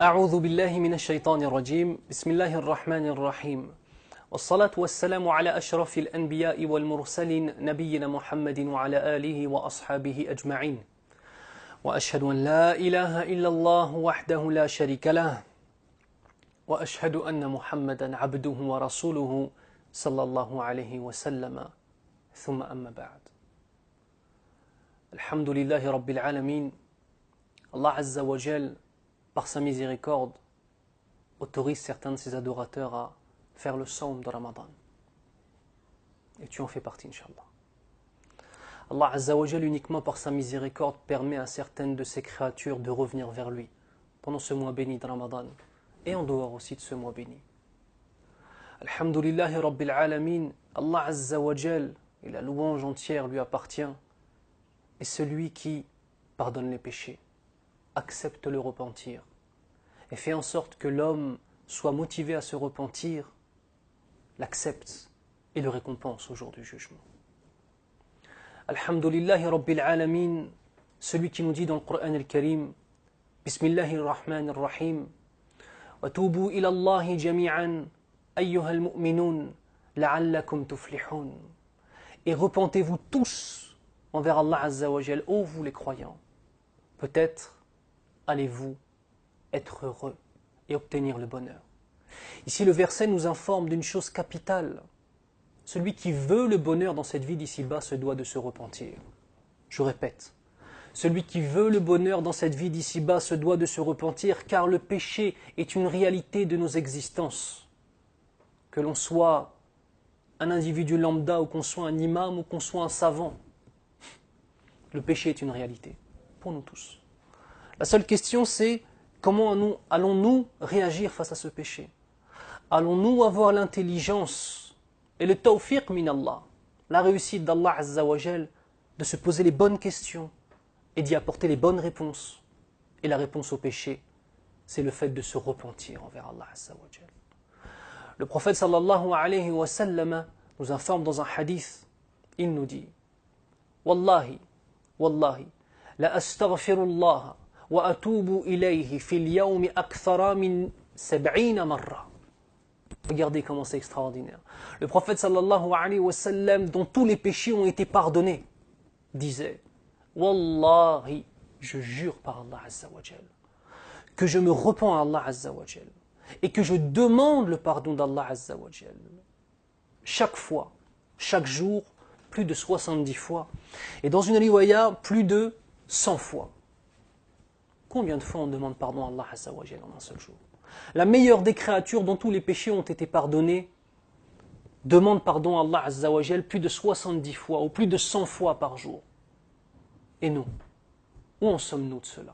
أعوذ بالله من الشيطان الرجيم بسم الله الرحمن الرحيم والصلاة والسلام على أشرف الأنبياء والمرسلين نبينا محمد وعلى آله وأصحابه أجمعين وأشهد أن لا إله إلا الله وحده لا شريك له وأشهد أن محمدا عبده ورسوله صلى الله عليه وسلم ثم أما بعد الحمد لله رب العالمين. Allah Azza wa Jal, par sa miséricorde, autorise certains de ses adorateurs à faire le saum de Ramadan. Et tu en fais partie, Inch'Allah. Allah Azza wa Jal, uniquement par sa miséricorde, permet à certaines de ses créatures de revenir vers lui pendant ce mois béni de Ramadan et en dehors aussi de ce mois béni. Alhamdulillahi Rabbil Alamin, Allah Azza wa Jal, et la louange entière lui appartient, est celui qui pardonne les péchés, accepte le repentir et fait en sorte que l'homme soit motivé à se repentir, l'accepte et le récompense au jour du jugement. Alhamdulillahi Rabbil Alamin, celui qui nous dit dans le Coran al-Karim, Bismillahir Rahmanir Rahim, wa tubu ila Allahi jami'an ayyuhal mu'minun la'allakum tuflihun. Et repentez-vous tous envers Allah Azza wa Jal, ô vous les croyants. Peut-être allez-vous être heureux et obtenir le bonheur. Ici, le verset nous informe d'une chose capitale. Celui qui veut le bonheur dans cette vie d'ici-bas se doit de se repentir. Je répète, celui qui veut le bonheur dans cette vie d'ici-bas se doit de se repentir, car le péché est une réalité de nos existences. Que l'on soit un individu lambda, ou qu'on soit un imam, ou qu'on soit un savant, le péché est une réalité pour nous tous. La seule question, c'est comment allons-nous réagir face à ce péché? Allons-nous avoir l'intelligence et le tawfiq min Allah, la réussite d'Allah Azza wa Jal, de se poser les bonnes questions et d'y apporter les bonnes réponses? Et la réponse au péché, c'est le fait de se repentir envers Allah Azza wa Jal. Le prophète sallallahu alayhi wa sallam nous informe dans un hadith, il nous dit Wallahi, Wallahi, la astaghfirullah wa atubu ilayhi fil yawmi akthara min 70 marra. Regardez comment c'est extraordinaire. Le prophète sallallahu alayhi wa sallam, dont tous les péchés ont été pardonnés, disait Wallahi, je jure par Allah Azza wa Jal, que je me repens à Allah Azza wa Jal et que je demande le pardon d'Allah Azza wa Jal. Chaque fois, chaque jour, plus de 70 fois. Et dans une riwaya, plus de 100 fois. Combien de fois on demande pardon à Allah Azza wa Jal en un seul jour? La meilleure des créatures dont tous les péchés ont été pardonnés demande pardon à Allah Azza wa Jal plus de 70 fois ou plus de 100 fois par jour. Et nous, où en sommes-nous de cela?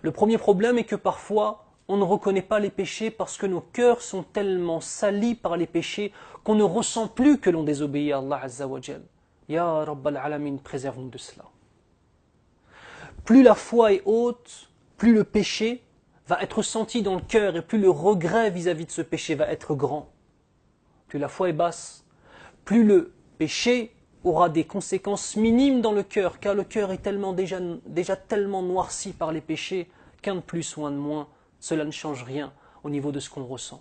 Le premier problème est que parfois, on ne reconnaît pas les péchés parce que nos cœurs sont tellement salis par les péchés qu'on ne ressent plus que l'on désobéit à Allah Azza wa Jal. Ya Rabbal Alamin, préserve-nous de cela. Plus la foi est haute, plus le péché va être senti dans le cœur et plus le regret vis-à-vis de ce péché va être grand. Plus la foi est basse, plus le péché aura des conséquences minimes dans le cœur, car le cœur est déjà tellement noirci par les péchés qu'un de plus ou un de moins, cela ne change rien au niveau de ce qu'on ressent.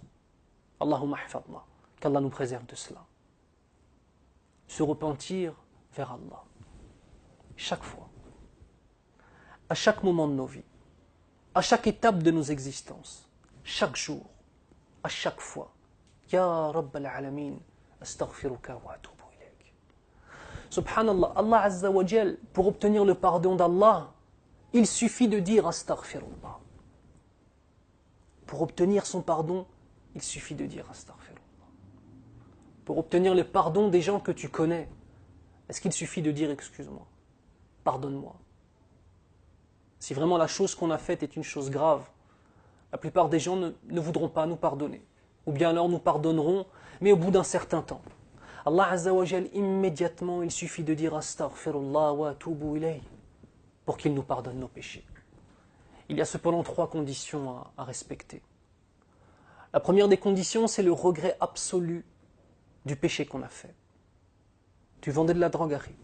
Allahumma hafadna, qu'Allah nous préserve de cela. Se repentir vers Allah, chaque fois, à chaque moment de nos vies, à chaque étape de nos existences, chaque jour, à chaque fois. Ya Rabbal Alamin, astaghfiruka wa atubu ilayk. Subhanallah, Allah Azza wa Jal, pour obtenir le pardon d'Allah, il suffit de dire astaghfirullah. Pour obtenir son pardon, il suffit de dire astaghfirullah. Pour obtenir le pardon des gens que tu connais, est-ce qu'il suffit de dire excuse-moi, pardonne-moi? Si vraiment la chose qu'on a faite est une chose grave, la plupart des gens ne voudront pas nous pardonner. Ou bien alors nous pardonnerons, mais au bout d'un certain temps. Allah Azza wa Jal, immédiatement, il suffit de dire astaghfirullah wa atubu ilayh pour qu'il nous pardonne nos péchés. Il y a cependant 3 conditions à respecter. La première des conditions, c'est le regret absolu du péché qu'on a fait. Tu vendais de la drogue, Harry.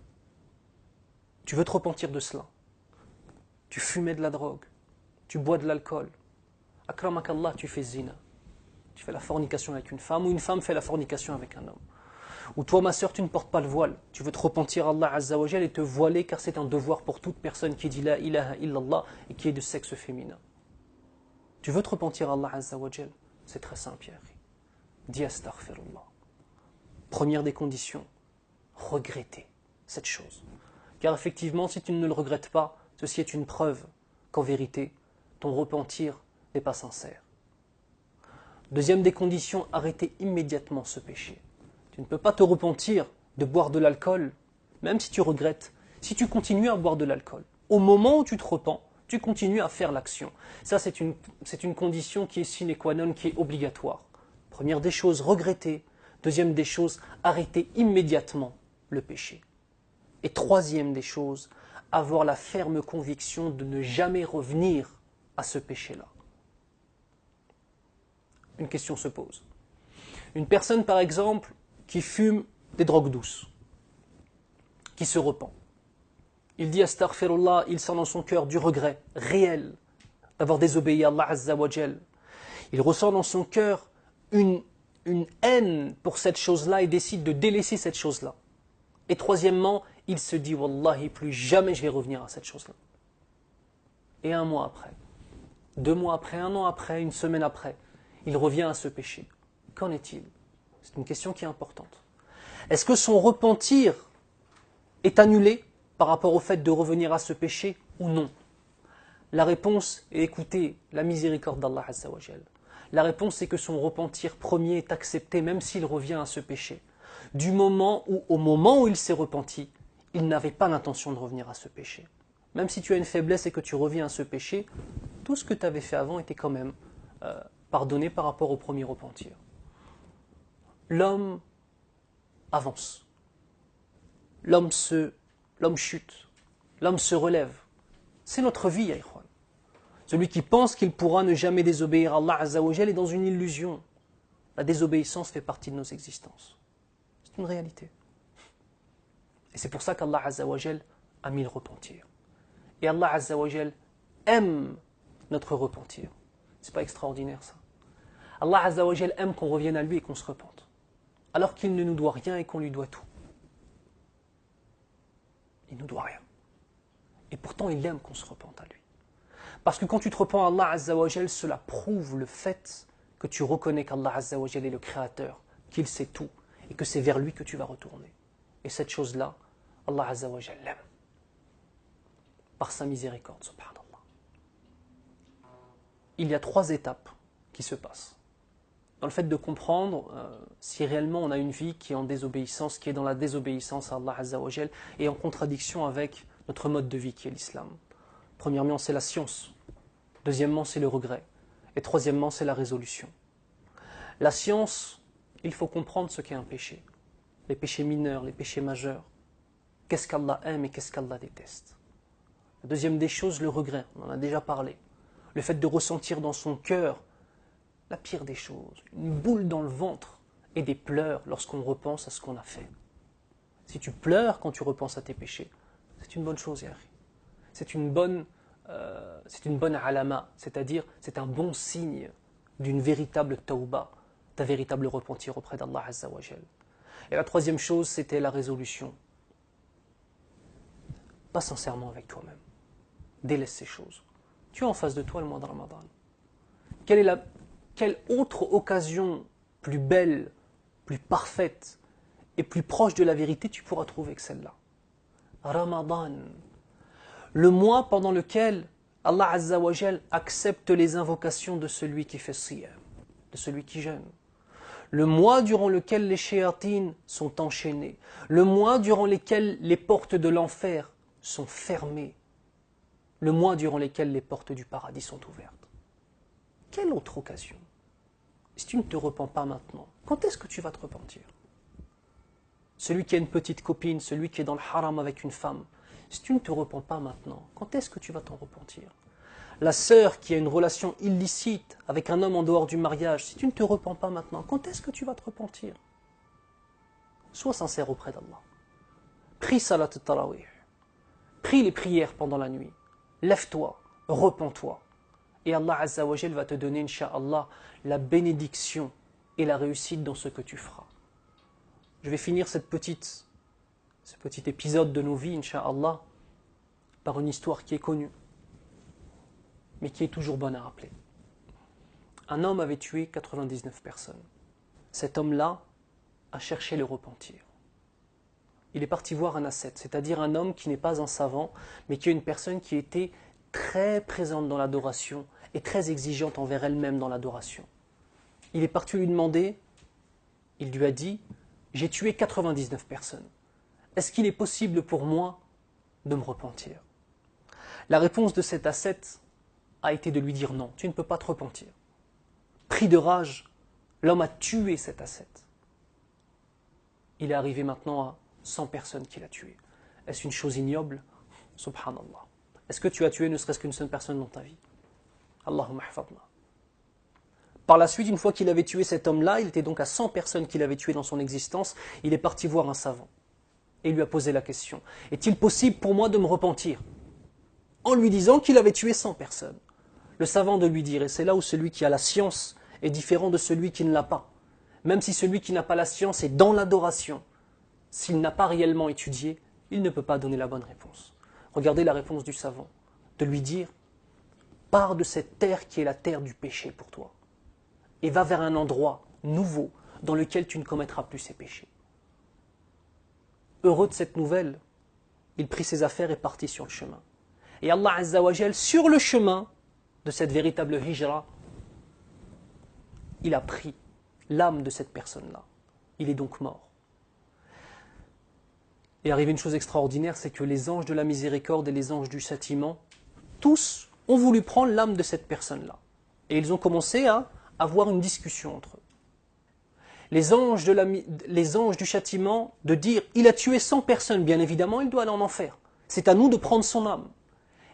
Tu veux te repentir de cela. Tu fumais de la drogue. Tu bois de l'alcool. akramakallah, tu fais zina. Tu fais la fornication avec une femme, ou une femme fait la fornication avec un homme. Ou toi, ma sœur, tu ne portes pas le voile. Tu veux te repentir à Allah Azza wa Jal et te voiler, car c'est un devoir pour toute personne qui dit la ilaha illallah et qui est de sexe féminin. Tu veux te repentir à Allah Azza wa Jal? C'est très simple, Yahri. Dis astaghfirullah. Première des conditions, regretter cette chose. Car effectivement, si tu ne le regrettes pas, ceci est une preuve qu'en vérité, ton repentir n'est pas sincère. Deuxième des conditions, arrêter immédiatement ce péché. Tu ne peux pas te repentir de boire de l'alcool, même si tu regrettes, si tu continues à boire de l'alcool. Au moment où tu te repens, tu continues à faire l'action. Ça, c'est une condition qui est sine qua non, qui est obligatoire. Première des choses, regretter. Deuxième des choses, arrêter immédiatement le péché. Et troisième des choses, avoir la ferme conviction de ne jamais revenir à ce péché-là. Une question se pose. Une personne, par exemple, qui fume des drogues douces, qui se repent. Il dit astaghfirullah, il sent dans son cœur du regret réel d'avoir désobéi à Allah Azza wa Jal. Il ressent dans son cœur une haine pour cette chose-là et décide de délaisser cette chose-là. Et troisièmement, il se dit wallahi, plus jamais je vais revenir à cette chose-là. Et un mois après, 2 mois après, 1 an après, 1 semaine après, il revient à ce péché. Qu'en est-il? C'est une question qui est importante. Est-ce que son repentir est annulé par rapport au fait de revenir à ce péché ou non? La réponse est écoutez, la miséricorde d'Allah Azza wa Jal. La réponse est que son repentir premier est accepté même s'il revient à ce péché. Du moment où, au moment où il s'est repenti, il n'avait pas l'intention de revenir à ce péché. Même si tu as une faiblesse et que tu reviens à ce péché, tout ce que tu avais fait avant était quand même pardonné par rapport au premier repentir. L'homme avance. L'homme chute. L'homme se relève. C'est notre vie, ya ikhwan. Celui qui pense qu'il pourra ne jamais désobéir à Allah Azza wa Jal est dans une illusion. La désobéissance fait partie de nos existences. C'est une réalité. Et c'est pour ça qu'Allah Azza wa Jal a mis le repentir. Et Allah Azza wa Jal aime notre repentir. C'est pas extraordinaire ça. Allah Azza wa Jal aime qu'on revienne à lui et qu'on se repente. Alors qu'il ne nous doit rien et qu'on lui doit tout. Il ne nous doit rien. Et pourtant il aime qu'on se repente à lui. Parce que quand tu te repens à Allah Azza wa Jal, cela prouve le fait que tu reconnais qu'Allah Azza wa Jal est le Créateur, qu'il sait tout, et que c'est vers lui que tu vas retourner. Et cette chose-là, Allah Azza wa Jal l'aime. Par sa miséricorde, subhanallah. Il y a 3 étapes qui se passent. Dans le fait de comprendre si réellement on a une vie qui est en désobéissance, qui est dans la désobéissance à Allah Azza wa Jal, et en contradiction avec notre mode de vie qui est l'islam. Premièrement, c'est la science. Deuxièmement, c'est le regret. Et troisièmement, c'est la résolution. La science, il faut comprendre ce qu'est un péché. Les péchés mineurs, les péchés majeurs. Qu'est-ce qu'Allah aime et qu'est-ce qu'Allah déteste. La deuxième des choses, le regret. On en a déjà parlé. Le fait de ressentir dans son cœur la pire des choses. Une boule dans le ventre et des pleurs lorsqu'on repense à ce qu'on a fait. Si tu pleures quand tu repenses à tes péchés, c'est une bonne chose, Yahri. C'est une bonne alama, c'est-à-dire c'est un bon signe d'une véritable tawbah, d'un véritable repentir auprès d'Allah Azza wa Jal. Et la troisième chose, c'était la résolution. Pas sincèrement avec toi-même. Délaisse ces choses. Tu es en face de toi le mois de Ramadan. Quelle autre occasion plus belle, plus parfaite et plus proche de la vérité tu pourras trouver que celle-là? Ramadan. Le mois pendant lequel Allah Azza wa Jal accepte les invocations de celui qui fait siyam, de celui qui jeûne. Le mois durant lequel les shayatines sont enchaînées. Le mois durant lequel les portes de l'enfer sont fermées. Le mois durant lequel les portes du paradis sont ouvertes. Quelle autre occasion? Si tu ne te repens pas maintenant, quand est-ce que tu vas te repentir? Celui qui a une petite copine, celui qui est dans le haram avec une femme, si tu ne te repens pas maintenant, quand est-ce que tu vas t'en repentir? La sœur qui a une relation illicite avec un homme en dehors du mariage, si tu ne te repens pas maintenant, quand est-ce que tu vas te repentir? Sois sincère auprès d'Allah. Prie salat al-tarawih. Prie les prières pendant la nuit. Lève-toi, repens-toi. Et Allah Azza wa Jal va te donner, Inch'Allah, la bénédiction et la réussite dans ce que tu feras. Je vais finir ce petit épisode de nos vies, Inch'Allah, par une histoire qui est connue, mais qui est toujours bonne à rappeler. Un homme avait tué 99 personnes. Cet homme-là a cherché le repentir. Il est parti voir un ascète, c'est-à-dire un homme qui n'est pas un savant, mais qui est une personne qui était très présente dans l'adoration et très exigeante envers elle-même dans l'adoration. Il est parti lui demander, il lui a dit, j'ai tué 99 personnes. Est-ce qu'il est possible pour moi de me repentir? La réponse de cet ascète a été de lui dire non, tu ne peux pas te repentir. Pris de rage, l'homme a tué cet ascète. Il est arrivé maintenant à 100 personnes qu'il a tuées. Est-ce une chose ignoble? Subhanallah. Est-ce que tu as tué ne serait-ce qu'une seule personne dans ta vie? Allahumma hafadna. Par la suite, une fois qu'il avait tué cet homme-là, il était donc à 100 personnes qu'il avait tuées dans son existence, il est parti voir un savant. Et il lui a posé la question, est-il possible pour moi de me repentir? En lui disant qu'il avait tué 100 personnes. Le savant de lui dire, et c'est là où celui qui a la science est différent de celui qui ne l'a pas. Même si celui qui n'a pas la science est dans l'adoration, s'il n'a pas réellement étudié, il ne peut pas donner la bonne réponse. Regardez la réponse du savant, de lui dire, pars de cette terre qui est la terre du péché pour toi, et va vers un endroit nouveau dans lequel tu ne commettras plus ces péchés. Heureux de cette nouvelle, il prit ses affaires et partit sur le chemin. Et Allah Azza wa Jal, sur le chemin de cette véritable hijra, il a pris l'âme de cette personne-là. Il est donc mort. Et arrive une chose extraordinaire, c'est que les anges de la miséricorde et les anges du châtiment, tous ont voulu prendre l'âme de cette personne-là. Et ils ont commencé à avoir une discussion entre eux. Les anges du châtiment de dire, il a tué 100 personnes, bien évidemment, il doit aller en enfer. C'est à nous de prendre son âme.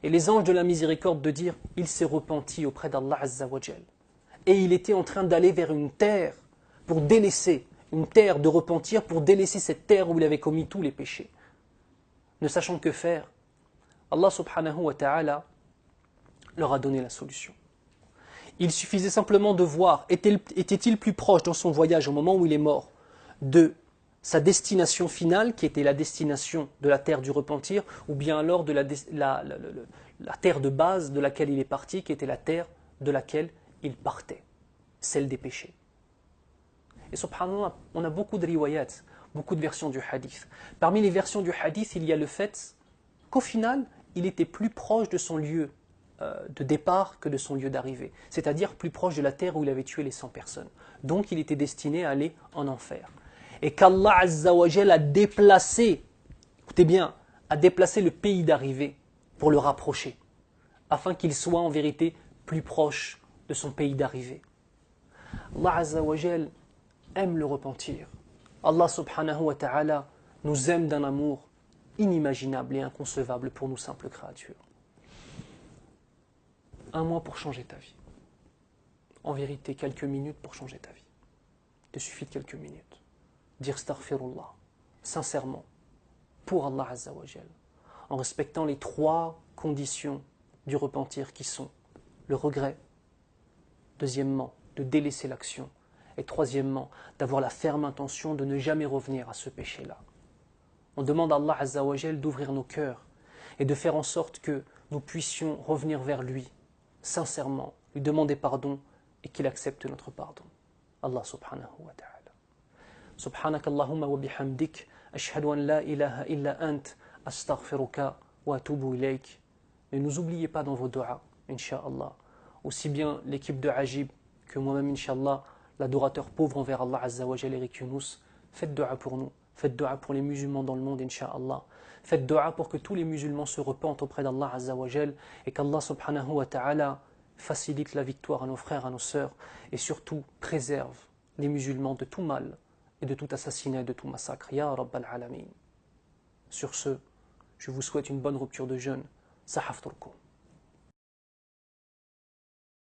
Et les anges de la miséricorde de dire, il s'est repenti auprès d'Allah Azza wa Jal. Et il était en train d'aller vers une terre pour délaisser, une terre de repentir pour délaisser cette terre où il avait commis tous les péchés. Ne sachant que faire, Allah subhanahu wa ta'ala leur a donné la solution. Il suffisait simplement de voir, était-il plus proche dans son voyage au moment où il est mort de sa destination finale, qui était la destination de la terre du repentir, ou bien alors de la terre de base de laquelle il est parti, qui était la terre de laquelle il partait, celle des péchés. Et subhanallah, on a beaucoup de riwayat, beaucoup de versions du hadith. Parmi les versions du hadith, il y a le fait qu'au final, il était plus proche de son lieu de départ que de son lieu d'arrivée, c'est-à-dire plus proche de la terre où il avait tué les 100 personnes. Donc il était destiné à aller en enfer. Et qu'Allah Azza wa Jal a déplacé, écoutez bien, a déplacé le pays d'arrivée pour le rapprocher, afin qu'il soit en vérité plus proche de son pays d'arrivée. Allah Azza wa Jal aime le repentir. Allah subhanahu wa ta'ala nous aime d'un amour inimaginable et inconcevable pour nous simples créatures. Un mois pour changer ta vie. En vérité, quelques minutes pour changer ta vie. Il te suffit de quelques minutes. Dire astaghfirullah, sincèrement, pour Allah Azza wa Jal, en respectant les 3 conditions du repentir qui sont le regret, deuxièmement, de délaisser l'action, et troisièmement, d'avoir la ferme intention de ne jamais revenir à ce péché-là. On demande à Allah Azza wa Jal d'ouvrir nos cœurs et de faire en sorte que nous puissions revenir vers lui, sincèrement, lui demander pardon et qu'il accepte notre pardon. Allah subhanahu wa ta'ala. Subhanak Allahumma wa bihamdik, ashhadu an la ilaha illa ant, astaghfiruka wa atubu ilayk. Ne nous oubliez pas dans vos du'as, incha'Allah. Aussi bien l'équipe de Ajib que moi-même, incha'Allah, l'adorateur pauvre envers Allah Azza wa Jal, Eric Younous. Faites dua pour nous, faites dua pour les musulmans dans le monde, incha'Allah. Faites dua pour que tous les musulmans se repentent auprès d'Allah Azza wa Jal et qu'Allah subhanahu wa ta'ala facilite la victoire à nos frères, à nos sœurs et surtout préserve les musulmans de tout mal et de tout assassinat et de tout massacre. Ya Rabbal Alamin. Sur ce, je vous souhaite une bonne rupture de jeûne. Sahafturkum.